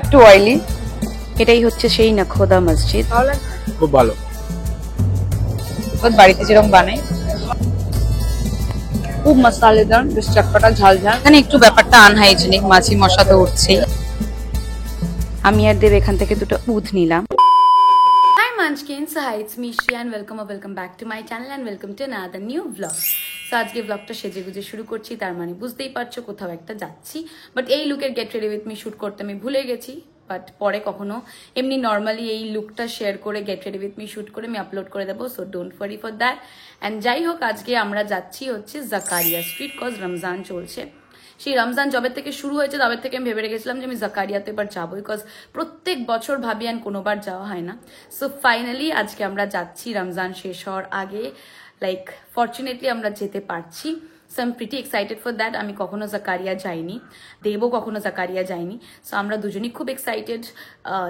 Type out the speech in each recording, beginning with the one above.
একটু অয়েলি। এটাই হচ্ছে সেই নখোদা মসজিদ। খুব ভালো। বাড়িতে যেরকম বানাই, খুব মশলাদার, বেশ চটপটা ঝাল ঝাল। এখানে একটু ব্যাপারটা আনহাইজেনিক, মাছি মশা তো উঠছেই। আমি আর দেব এখান থেকে দুটো উধ নিলাম। Hi Munchkins, hi, it's me Shri and welcome back to my channel and welcome to another new vlog. So আজকে ব্লগটা সেজে গুজে শুরু করছি, তার মানে বুঝতেই পারছো কোথাও একটা যাচ্ছি। বাট এই লুকের get ready with me shoot করতে আমি ভুলে গেছি, বাট পরে কখনো এমনি নর্মালি এই লুকটা শেয়ার করে get ready with me shoot করে আমি আপলোড করে দেবো, so don't worry for that. And যাই হোক, আজকে আমরা যাচ্ছি হচ্ছে জাকারিয়া স্ট্রিট, কজ রমজান চলছে। সেই রমজান যবে থেকে শুরু হয়েছে তবে থেকে আমি ভেবে রেখেছিলাম যে আমি জাকারিয়াতে এবার যাবো, বিকজ প্রত্যেক বছর ভাবি আর কোনোবার যাওয়া হয় না। সো ফাইনালি আজকে আমরা যাচ্ছি রমজান শেষ হওয়ার আগে, লাইক ফর্চুনেটলি আমরা যেতে পারছি। So I am pretty excited for that. আমি কখনো জাকারিয়া যাইনি, দেবও কখনো জাকারিয়া যাইনি। সো আমরা দুজনেই খুব এক্সাইটেড,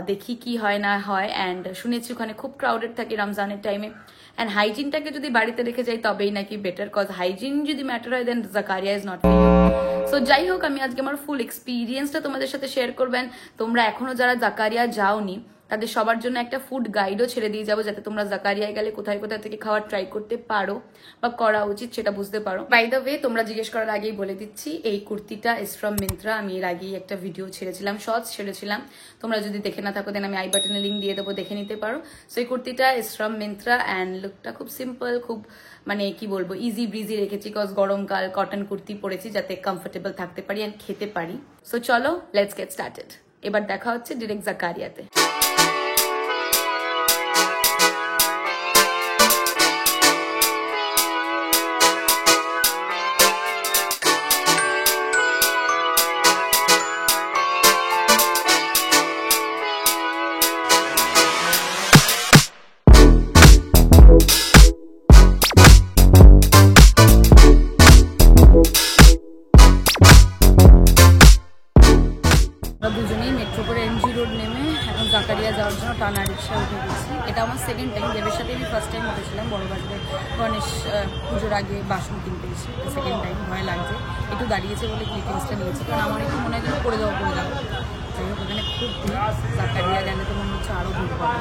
দেখি কি হয় না হয়। অ্যান্ড শুনেছি ওখানে খুব ক্রাউডেড থাকে রমজানের টাইমে। অ্যান্ড হাইজিনটাকে যদি বাড়িতে রেখে যাই তবেই নাকি বেটার, কজ হাইজিন যদি ম্যাটার হয় then Zakaria is not for you. So যাই হোক, আমি আজকে আমার ফুল এক্সপিরিয়েন্সটা তোমাদের সাথে শেয়ার করবেন। তোমরা এখনো যারা জাকারিয়া যাওনি তাদের সবার জন্য একটা ফুড গাইডও ছেড়ে দিয়ে যাবো, যাতে তোমরা জাকারিয়ায় গেলে কোথায় কোথায় থেকে খাওয়ার ট্রাই করতে পারো বা করা উচিত সেটা বুঝতে পারো। বাই দ্য ওয়ে, তোমরা জিজ্ঞেস করার আগেই বলে দিচ্ছি, এই কুর্তিটা ইজ ফ্রম মিন্ত্রা। আমি এর আগেই একটা ভিডিও ছেড়েছিলাম, শর্টস ছেড়েছিলাম। তোমরা যদি দেখে না থাকো দেন আমি আই বাটনে লিঙ্ক দিয়ে দেবো, দেখে নিতে পারো। সো এই কুর্তিটা ইজ ফ্রম মিন্ত্রা অ্যান্ড লুকটা খুব সিম্পল, খুব মানে কি বলবো, ইজি ব্রিজি রেখেছি, কজ গরমকাল কটন কুর্তি পরেছি যাতে কমফোর্টেবল থাকতে পারি অ্যান্ড খেতে পারি। সো চলো, লেটস গেট স্টার্টেড। এবার দেখা হচ্ছে ডিরেক্ট জাকারিয়াতে। দুজনেই মেট্রো করে এমজি রোড নেমে এখন জাকারিয়া যাওয়ার জন্য টানা রিক্সা উঠে গেছি। এটা আমার সেকেন্ড টাইম, দেবের সাথে আমি ফার্স্ট টাইম উঠেছিলাম বড় বাড়িতে গণেশ পুজোর আগে বাসন কিনতে এসেছি। সেকেন্ড টাইম ভয় লাগছে, একটু দাঁড়িয়েছে বলে ক্লিপিংসটা নিয়েছি, কারণ আমার একটু মনে হয় যেন পড়ে যাবো। যাই হোক, ওখানে খুব ভিড়, জাকারিয়া গেলে তো মনে হচ্ছে আরও ভিড় পাবে।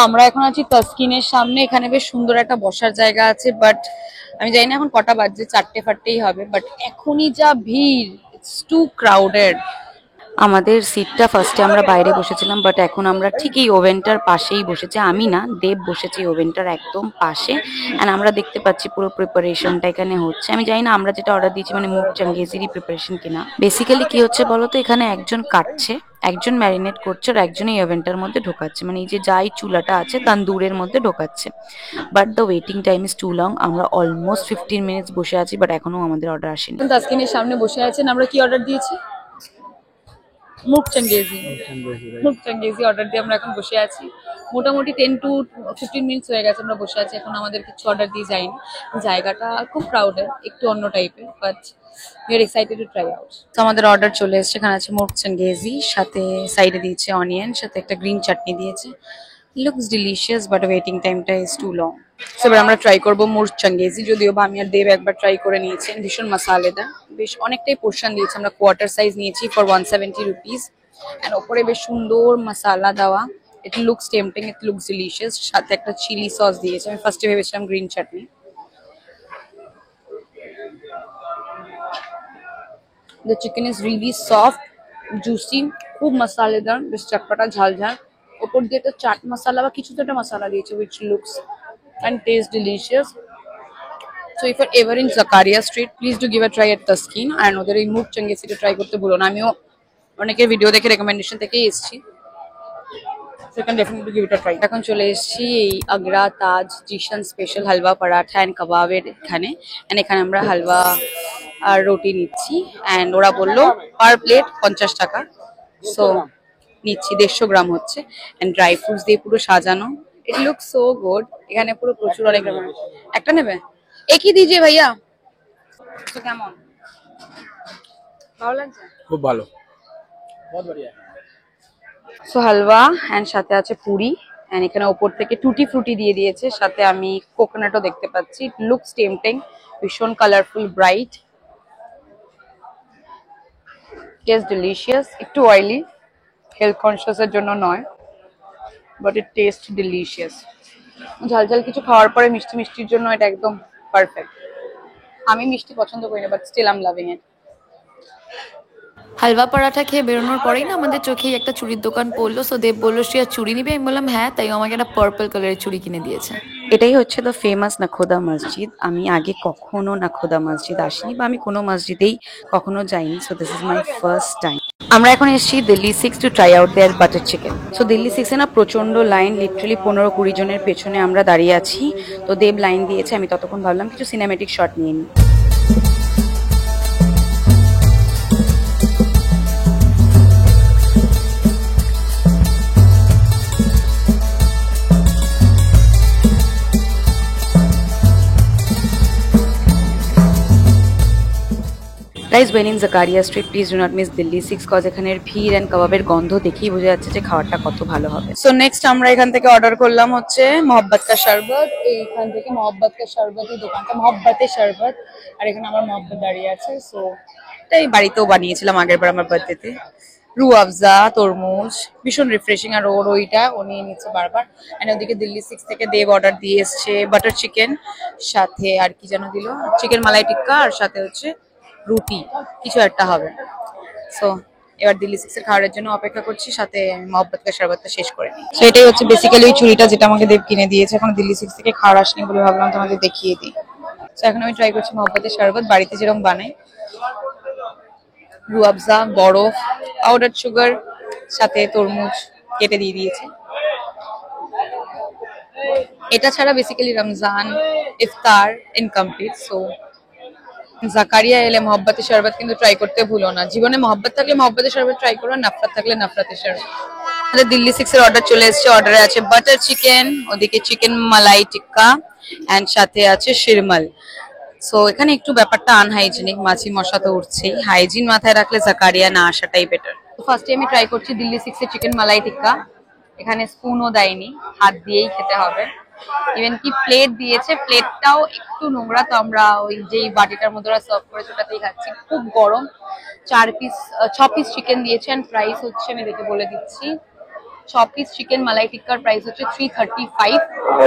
আমরা এখন আছি তাসকিনের সামনে। এখানে বেশ সুন্দর একটা বসার জায়গা আছে, বাট আমি জানি না এখন কটা বাজছে, 4টে হবে, বাট এখনই যা ভিড়, ইটস টু ক্রাউডেড। আমাদের সিটটা ফার্স্টে আমরা বাইরে বসেছিলাম, বাট এখন আমরা ঠিক এই ওভেনটার পাশেই বসেছি। আমি না, দেব বসেছি ওভেনটার একদম পাশে। অ্যান্ড আমরা দেখতে পাচ্ছি পুরো প্রিপারেশনটা এখানে হচ্ছে। আমি জানি না আমরা যেটা অর্ডার দিয়েছি মানে মুগ চাঙ্গেজিরই প্রিপারেশন কিনা। বেসিক্যালি কি হচ্ছে বলতো, এখানে একজন কাটছে, একজন ম্যারিনেট করছে, আর একজন এই ওভেনটার মধ্যে ঢোকাচ্ছে, মানে এই যে যাই চুলাটা আছে তান্দুরের মধ্যে ঢোকাচ্ছে। But the waiting time is too long. আমরা অলমোস্ট 15 মিনিটস বসে আছি, বাট এখনো আমাদের অর্ডার আসেনি। তাসকিনের সামনে বসে আছেন। আমরা কি অর্ডার দিয়েছি? মুগ চাঙ্গেজি অর্ডার দিয়ে আমরা এখন বসে আছি। মোটামুটি 10 to 15 মিনিটস হয়ে গেছে আমরা বসে আছি, এখন আমাদের কিছু অর্ডার দিয়ে যায়নি। জায়গাটা খুব ক্রাউডেড, একটু অন্য টাইপের, but we are excited to try out. তো আমাদের অর্ডার চলে এসেছে। এখানে আছে মুগ চাঙ্গেজি, সাথে সাইডে দিয়েছে অনিয়ন, সাথে একটা গ্রিন চাটনি দিয়েছে। লুকস ডিলিশিয়াস, বাট ওয়েটিং টাইমটা ইজ টু লং। সো এবার আমরা ট্রাই করবো মুগ চাঙ্গেজি, যদিও বা আমি আর দেব একবার ট্রাই করে নিয়েছেন। ভীষণ মশালেদার, বেশ অনেকটাই পোর্শন দিয়েছে। আমরা কোয়ার্টার সাইজ নিয়েছি ফর 170 রুপিস। অ্যান্ড ওপরে বেশ সুন্দর মশালা দেওয়া। It looks tempting, it looks delicious. সাথে একটা চিলি সস দিয়েছে। আমি ফার্স্টে ভেবেছিলাম green chutney. The chicken is really soft, juicy, খুব মশালেদার, বেশ চটপটা ঝাল ঝাল। ওপর দিয়ে একটা চাট মশলা বা কিছু তো একটা মশলা দিয়েছে, which looks and tastes delicious. So if you're ever in Zakaria Street, please do give a try at Taskin. And ওদের এই মুগ চাঙ্গেজিটা ট্রাই করতে ভুলো না। আমিও অনেকের ভিডিও দেখে রেকমেন্ডেশন থেকেই এসেছি, so you can definitely give it a try. এখন চলে এসেছি এই আগ্রা তাজ জিশান স্পেশাল হালওয়া পরাঠা অ্যান্ড কাবাবের এখানে। অ্যান্ড এখানে আমরা হালওয়া আর রুটি নিচ্ছি। অ্যান্ড ওরা বললো পার প্লেট 50 টাকা। সো নিচ্ছি, 150 গ্রাম হচ্ছে। অ্যান্ড ড্রাই ফ্রুটস দিয়ে পুরো সাজানো। ইট লুক সো গুড। এখানে পুরো প্রচুর অনেক একটা নেবে একই দিজিয়ে ভাইয়া। তো কেমন, ভালো লাগছে? খুব ভালো, বহুত বড়িয়া। সো হালওয়া এন্ড সাথে আছে পুরি এন্ড এখানে উপর থেকে টুটি ফ্রুটি দিয়ে দিয়েছে, সাথে আমি কোকোনাটও দেখতে পাচ্ছি। ইট লুকস টেম্পটিং, ভীষণ কালারফুল, ব্রাইট, টেস্ট ডিলিশিয়াস। একটু অয়েলি, হেলথ কনসিয়াস এর জন্য নয়, বাট ইট টেস্ট ডিলিশিয়াস। ঝাল ঝাল কিছু খাওয়ার পরে মিষ্টি মিষ্টির জন্য এটা একদম পারফেক্ট। আমি মিষ্টি পছন্দ করি না, but still I am loving it. Halwa paratha খেয়ে বেরোনোর পরেই না আমাদের চোখেই একটা চুড়ির দোকান পড়লো। সো দেব বললো সে আর চুড়ি নিবে, আমি বললাম হ্যাঁ, তাই আমাকে একটা পার্পল কালারের চুড়ি কিনে দিয়েছে। এটাই হচ্ছে দ্য ফেমাস নাখোদা মসজিদ। আমি আগে কখনো নাখোদা মসজিদ আসিনি, বা আমি কোনো মসজিদেই কখনো যাইনি। So this is my first time. আমরা এখন এসেছি Delhi 6 to try out their butter chicken. So Delhi 6 এ না প্রচন্ড লাইন, লিটারালি 15-20 জনের পেছনে আমরা দাঁড়িয়ে আছি। তো দেব লাইন দিয়েছে, আমি ততক্ষণ ভাবলাম কিছু সিনেমেটিক শট নিয়ে নিই। Guys, when in Zakaria Street, please do not miss Delhi 6 cause এখানের ভিড় এন্ড কাবাবের গন্ধ দেখেই বোঝা যাচ্ছে যে খাবারটা কত ভালো হবে। সো নেক্সট আমরা এখান থেকে অর্ডার করলাম হচ্ছে মোহব্বত কা শরবত। এইখান থেকে মোহব্বত কা শরবতই দোকানটা, মোহব্বতে শরবত। আর এখানে আমার মোহব্বত দাঁড়িয়ে আছে। সো এটাই বাড়িতেও বানিয়েছিলাম আগের বার আমার বার্থডেতে। রু আফজা, তরমুজ, ভীষণ রিফ্রেশিং। আর ওইটা ও নিয়ে নিচ্ছে বারবার। এন্ড ওদিকে দিল্লি 6 থেকে দেব অর্ডার দিয়ে এসছে বাটার চিকেন, সাথে আর কি যেন দিল, চিকেন মালাই টিক্কা, আর সাথে হচ্ছে রুটি কিছু একটা হবে। সো এবার দিল্লি 6 এর খাবারের জন্য অপেক্ষা করছি, সাথে মোহব্বত কা শরবতটা শেষ করে নিই। সো এটাই হচ্ছে বেসিক্যালি ওই চুড়িটা যেটা আমাকে দেব কিনে দিয়েছে। এখন দিল্লি 6 থেকে খাবার আসেনি বলে ভাবলাম তোমাদের দেখিয়ে দিই। সো এখন আমি ট্রাই করছি মোহব্বতের শরবত বাড়িতে যেরকম বানাই। রু আফজা, বরফ, পাউডার সুগার, সাথে তরমুজ কেটে দিয়ে দিয়েছে। এটা ছাড়া বেসিক্যালি রমজান ইফতার ইনকমপ্লিট। সো জাকারিয়া এলে মোহব্বতের শরবত কিন্তু ট্রাই করতে ভুলো না। জীবনে মোহব্বত থাকলে মোহব্বতের শরবত ট্রাই করো, নাফরাত থাকলে নাফরাতের শরবত। আমাদের দিল্লি 6 এর অর্ডার চলে এসেছে। অর্ডারে আছে বাটার চিকেন, ওদিকে চিকেন মালাই টিক্কা এন্ড সাথে আছে শিরমাল। সো এখানে একটু ব্যাপারটা আনহাইজিনিক, মাছি মশা তো উঠছেই। হাইজিন মাথায় রাখলে জাকারিয়া না আসাটাই বেটার। তো ফার্স্টে আমি ট্রাই করছি দিল্লি 6 এর চিকেন মালাই টিক্কা। এখানে স্পুনও দেয়নি, হাত দিয়েই খেতে হবে। ইভেন কি প্লেট দিয়েছে, প্লেটটাও একটু নোংরা। তো আমরা ওই যেই বাটিটার মধ্যে ওরা সার্ভ করেছে ওটাতেই খাচ্ছি। খুব গরম। 6 পিস চিকেন দিয়েছে এন্ড প্রাইস হচ্ছে, আমি দেখে বলে দিচ্ছি, 6 পিস চিকেন মালাই টিক্কার প্রাইস হচ্ছে 335।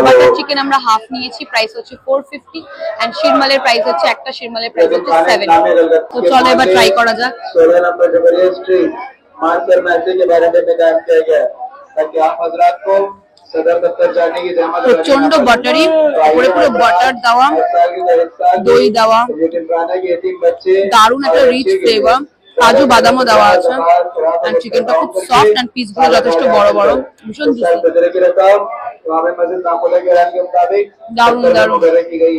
বাটার চিকেন আমরা হাফ নিয়েছি, প্রাইস হচ্ছে 450 এন্ড শিরমালের প্রাইস হচ্ছে, একটা শিরমালের প্রাইস হচ্ছে 70। তো চলো এবার ট্রাই করা যাক। 16 नंबर जबरिया स्ट्रीट मानसर महजिद के बारे में कायम किया गया है ताकि आप हजरात को सदर दफ्तर जाने की जहमत প্রচন্ড বাটারি, উপরে পুরো বাটার দেওয়া, দই দেওয়া, দারুণ একটা রিচ ফ্লেভার, কাজু বাদামও দেওয়া আছে। আর চিকেনটা খুব সফট এন্ড পিসগুলো যথেষ্ট বড় বড়, ভীষণ জুসি, দারুণ দারুণ।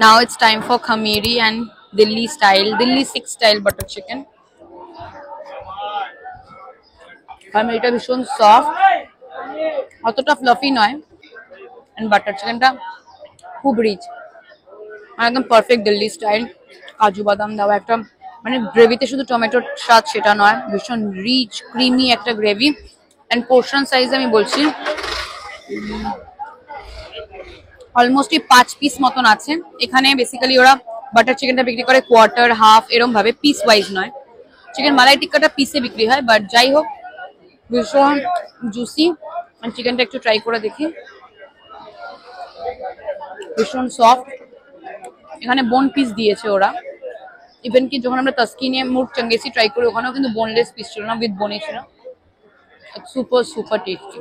Now it's time for khamiri and Delhi Delhi 6 style butter chicken. খামিরিটা ভীষণ সফট, অতটা ফ্লাফি নয়, এন্ড বাটার চিকেনটা খুব রিচ, একদম পারফেক্ট দিল্লি স্টাইল। কাজু বাদাম দেওয়া একটা, মানে গ্রেভিতে শুধু টমেটোর স্বাদ সেটা নয়, ভীষণ রিচ ক্রিমি একটা গ্রেভি। এন্ড পোর্শন সাইজ আমি বলছি অলমোস্ট 5 পিস মতন আছে। এখানে বেসিক্যালি ওরা বাটার চিকেনটা বিক্রি করে কোয়ার্টার, হাফ এরম ভাবে, পিস ওয়াইজ নয়। চিকেন মালাই টিক্কাটা পিসে বিক্রি হয়, বাট যাই হোক ভীষণ জুসি। চিকেনটা একটু ট্রাই করে দেখি, ভীষণ সফট। এখানে বোন পিস দিয়েছে ওরা। ইভেন কি যখন আমরা তাস্কিনে মুড চাঙ্গেসি ট্রাই করি, ওখানেও কিন্তু বোনলেস পিস ছিল না, উইথ বোনে ছিল। Super super tasty.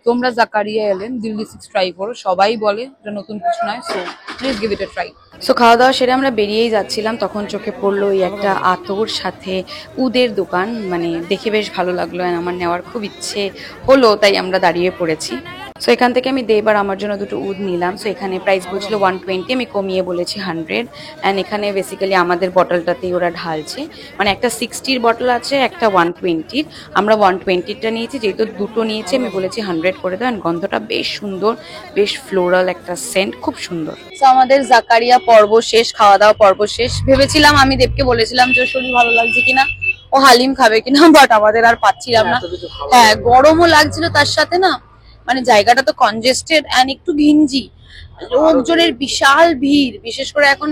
তোমরা জাকারিয়া এলেন দিল্লি 6 ট্রাই করো, সবাই বলে যে নতুন কিছু নয়। So please give it a try. So খাওয়া দাওয়া সেরে আমরা বেরিয়েই যাচ্ছিলাম, তখন চোখে পড়লো ওই একটা আতর সাথে উদের দোকান। মানে দেখে বেশ ভালো লাগলো, আমার নেওয়ার খুব ইচ্ছে হলো, তাই আমরা দাঁড়িয়ে পড়েছি। সো এখান থেকে আমি দেব আর আমার জন্য দুটো উদ নিলাম। সো এখানে প্রাইস বলছিল 120, আমি কমিয়ে বলেছি 100। অ্যান্ড এখানে বেসিক্যালি আমাদের বটলটাতেই ওরা ঢালছে, মানে একটা 60-র বটল আছে, একটা 120-র। আমরা 120-টা নিয়েছি, যেহেতু দুটো নিয়েছি আমি বলেছি 100 করে দাও। অ্যান্ড গন্ধটা বেশ সুন্দর, বেশ ফ্লোরাল একটা সেন্ট, খুব সুন্দর। তো আমাদের জাকারিয়া পর্ব শেষ, খাওয়া দাওয়া পর্ব শেষ। ভেবেছিলাম, আমি দেবকে বলেছিলাম যে শরীর ভালো লাগছে কিনা, ও হালিম খাবে কিনা, বাট আমাদের আর পাচ্ছিলাম না। হ্যাঁ, গরমও লাগছিল তার সাথে না, মানে জায়গাটা তো কনজেস্টেড অ্যান্ড একটু ঘিঞ্জি, লোকজনের বিশাল ভিড়, বিশেষ করে এখন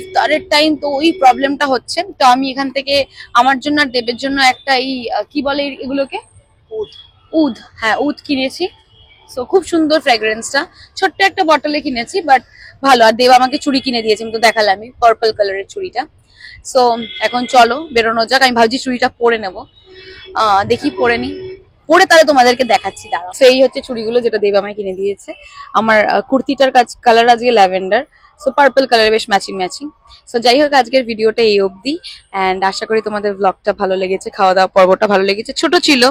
ইফতারের টাইম, তো ওই প্রবলেমটা হচ্ছে। তো আমি এখান থেকে আমার জন্য আর দেবের জন্য একটা এই কি বলে এগুলোকে, উদ, হ্যাঁ উদ কিনেছি। সো খুব সুন্দর ফ্র্যাগ্রেন্সটা, ছোট্ট একটা বটলে কিনেছি, বাট ভালো। আর দেব আমাকে চুড়ি কিনে দিয়েছে, আমি তো দেখালামই, পার্পল কালারের চুড়িটা। সো এখন চলো বেরোনো যাক। আমি ভাবছি চুড়িটা পরে নেবো, দেখি পরে নি, পরে তাহলে তোমাদেরকে দেখাচ্ছি, দাঁড়াও। তো এই হচ্ছে চুড়িগুলো যেটা দেব আমায় কিনে দিয়েছে। আমার কুর্তিটার কালার আজকে ল্যাভেন্ডার, সো পার্পল কালার, বেশ ম্যাচিং ম্যাচিং। সো যাই হোক, আজকের ভিডিওটা এই অবধি। অ্যান্ড আশা করি তোমাদের ব্লগটা ভালো লেগেছে, খাওয়া দাওয়া পর্বটা ভালো লেগেছে। ছোট ছিল,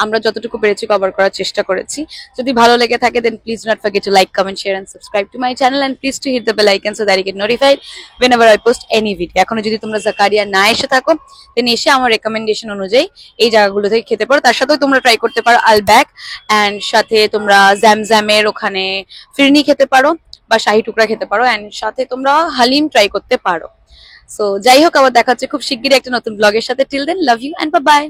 আমরা যতটুকু পেরেছি কভার করার চেষ্টা করেছি। যদি ভালো লেগে থাকে then please not forget to like, comment, share and subscribe to my channel, and please to hit the bell icon so that you get notified whenever I post any video. এখনো যদি তোমরা জাকারিয়া না এসে থাকো, দেন এসে আমার রেকমেন্ডেশন অনুযায়ী এই জায়গাগুলো থেকে খেতে পারো। তার সাথেও তোমরা ট্রাই করতে পারো আলব্যাক, অ্যান্ড সাথে তোমরা জ্যামজ্যামের ওখানে ফিরনি খেতে পারো বা শাহি টুকরা খেতে পারো, অ্যান্ড সাথে তোমরা হালিম ট্রাই করতে পারো। সো যাই হোক, আবার দেখা হচ্ছে খুব শিগগিরই একটা নতুন ব্লগের সাথে। Till then, love you and bye by.